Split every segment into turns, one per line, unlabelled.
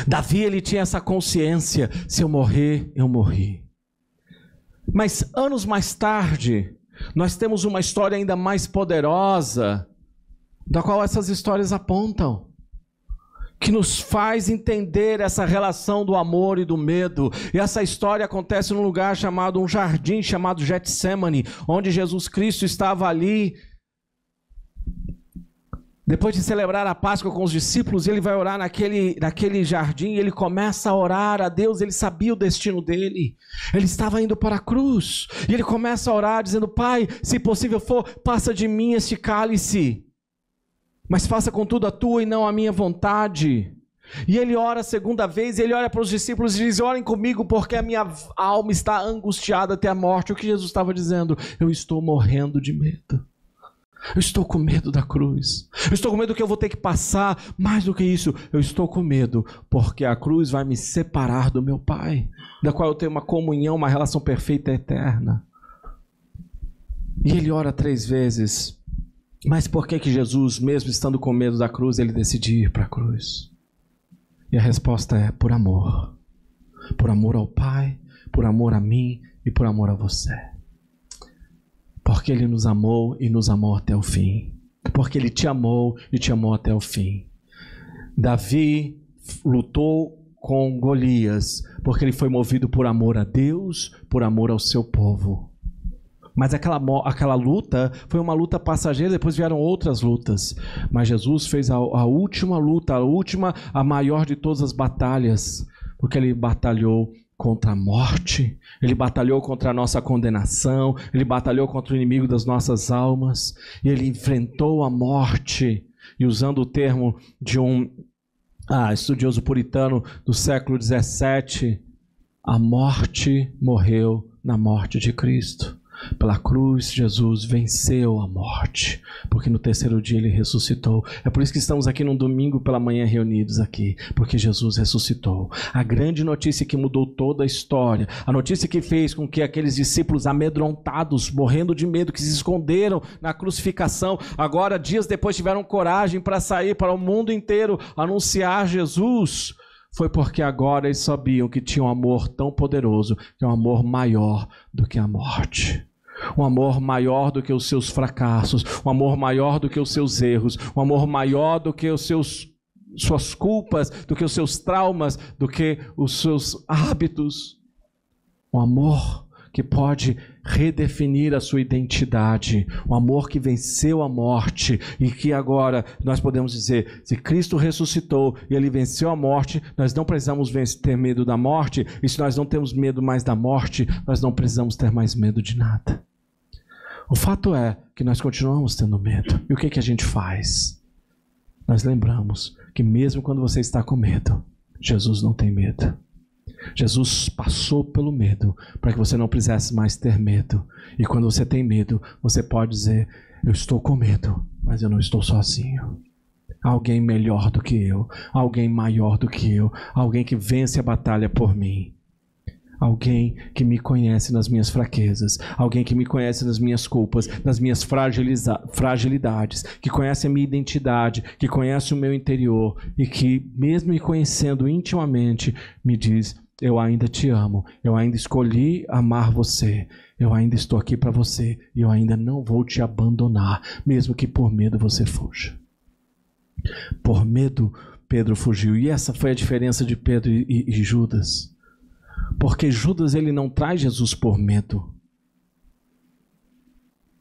Davi, ele tinha essa consciência: se eu morrer, eu morri. Mas anos mais tarde, nós temos uma história ainda mais poderosa, da qual essas histórias apontam, que nos faz entender essa relação do amor e do medo. E essa história acontece num lugar chamado, um jardim chamado Getsemane, onde Jesus Cristo estava ali. Depois de celebrar a Páscoa com os discípulos, ele vai orar naquele jardim, e ele começa a orar a Deus. Ele sabia o destino dele, ele estava indo para a cruz, e ele começa a orar dizendo: Pai, se possível for, passa de mim este cálice, mas faça contudo a tua e não a minha vontade. E ele ora a segunda vez, e ele olha para os discípulos e diz: orem comigo, porque a minha alma está angustiada até a morte. O que Jesus estava dizendo? Eu estou morrendo de medo. Eu estou com medo da cruz. Eu estou com medo que eu vou ter que passar. Mais do que isso, eu estou com medo porque a cruz vai me separar do meu Pai, da qual eu tenho uma comunhão, uma relação perfeita e eterna. E ele ora 3 vezes. Mas por que Jesus, mesmo estando com medo da cruz, ele decidiu ir para a cruz? E a resposta é: por amor. Por amor ao Pai, por amor a mim e por amor a você. Porque ele nos amou e nos amou até o fim. Porque ele te amou e te amou até o fim. Davi lutou com Golias porque ele foi movido por amor a Deus, por amor ao seu povo. Mas aquela luta foi uma luta passageira, depois vieram outras lutas. Mas Jesus fez a última luta, a maior de todas as batalhas, porque ele batalhou contra a morte, ele batalhou contra a nossa condenação, ele batalhou contra o inimigo das nossas almas, e ele enfrentou a morte. E usando o termo de um estudioso puritano do século 17, a morte morreu na morte de Cristo. Pela cruz, Jesus venceu a morte, porque no terceiro dia ele ressuscitou. É por isso que estamos aqui num domingo pela manhã reunidos aqui, porque Jesus ressuscitou. A grande notícia que mudou toda a história, a notícia que fez com que aqueles discípulos amedrontados, morrendo de medo, que se esconderam na crucificação, agora dias depois tiveram coragem para sair para o mundo inteiro anunciar Jesus, foi porque agora eles sabiam que tinha um amor tão poderoso, que é um amor maior do que a morte. Um amor maior do que os seus fracassos, um amor maior do que os seus erros, um amor maior do que suas culpas, do que os seus traumas, do que os seus hábitos. Um amor que pode redefinir a sua identidade, um amor que venceu a morte, e que agora nós podemos dizer: se Cristo ressuscitou e ele venceu a morte, nós não precisamos ter medo da morte, e se nós não temos medo mais da morte, nós não precisamos ter mais medo de nada. O fato é que nós continuamos tendo medo. E o que a gente faz? Nós lembramos que mesmo quando você está com medo, Jesus não tem medo. Jesus passou pelo medo para que você não precisasse mais ter medo. E quando você tem medo, você pode dizer: eu estou com medo, mas eu não estou sozinho. Alguém melhor do que eu, alguém maior do que eu, alguém que vence a batalha por mim. Alguém que me conhece nas minhas fraquezas, alguém que me conhece nas minhas culpas, nas minhas fragilidades, que conhece a minha identidade, que conhece o meu interior e que, mesmo me conhecendo intimamente, me diz: eu ainda te amo, eu ainda escolhi amar você, eu ainda estou aqui para você e eu ainda não vou te abandonar, mesmo que por medo você fuja. Por medo, Pedro fugiu. E essa foi a diferença de Pedro e Judas. Porque Judas, ele não traz Jesus por medo.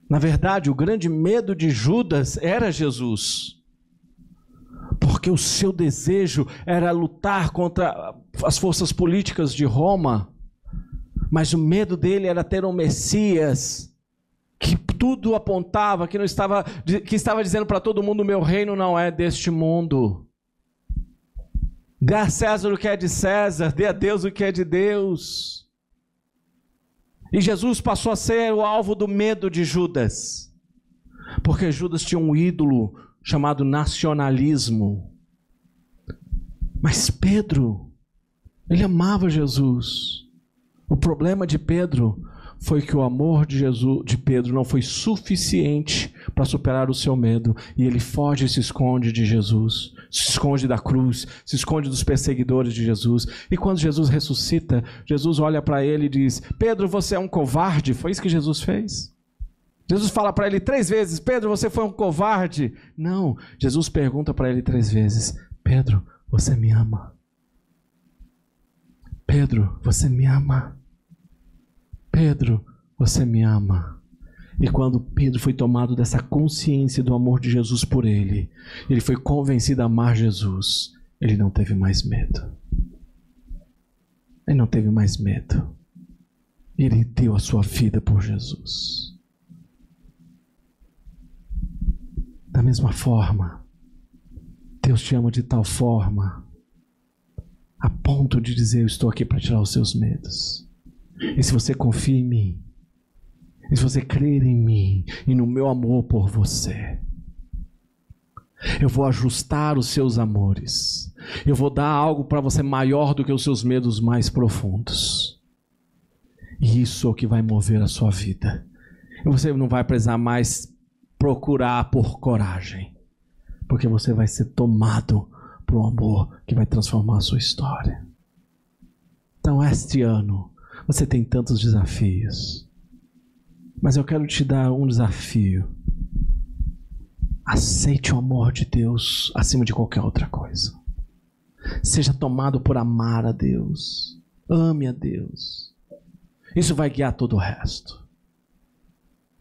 Na verdade, o grande medo de Judas era Jesus. Porque o seu desejo era lutar contra as forças políticas de Roma. Mas o medo dele era ter um Messias que tudo apontava, que estava dizendo para todo mundo: o meu reino não é deste mundo. Dê a César o que é de César, dê a Deus o que é de Deus. E Jesus passou a ser o alvo do medo de Judas, porque Judas tinha um ídolo chamado nacionalismo. Mas Pedro, ele amava Jesus. O problema de Pedro foi que o amor de Pedro não foi suficiente para superar o seu medo, e ele foge e se esconde de Jesus. se esconde da cruz, se esconde dos perseguidores de Jesus. E quando Jesus ressuscita, Jesus olha para ele e diz: Pedro, você é um covarde. Foi isso que Jesus fez? Jesus fala para ele 3 vezes: Pedro, você foi um covarde. Não, Jesus pergunta para ele 3 vezes: Pedro, você me ama? Pedro, você me ama? Pedro, você me ama? E quando Pedro foi tomado dessa consciência do amor de Jesus por ele, ele foi convencido a amar Jesus, ele não teve mais medo. Ele não teve mais medo. Ele deu a sua vida por Jesus. Da mesma forma, Deus te ama de tal forma, a ponto de dizer: eu estou aqui para tirar os seus medos. E se você confia em mim, e se você crer em mim e no meu amor por você, eu vou ajustar os seus amores. Eu vou dar algo para você maior do que os seus medos mais profundos. E isso é o que vai mover a sua vida. E você não vai precisar mais procurar por coragem, porque você vai ser tomado por um amor que vai transformar a sua história. Então, este ano, você tem tantos desafios, mas eu quero te dar um desafio. Aceite o amor de Deus acima de qualquer outra coisa. Seja tomado por amar a Deus. Ame a Deus. Isso vai guiar todo o resto.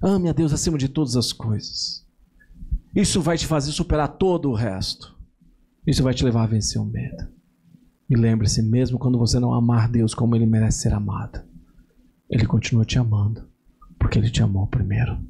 Ame a Deus acima de todas as coisas. Isso vai te fazer superar todo o resto. Isso vai te levar a vencer o medo. E lembre-se, mesmo quando você não amar Deus como Ele merece ser amado, Ele continua te amando, porque Ele te amou primeiro.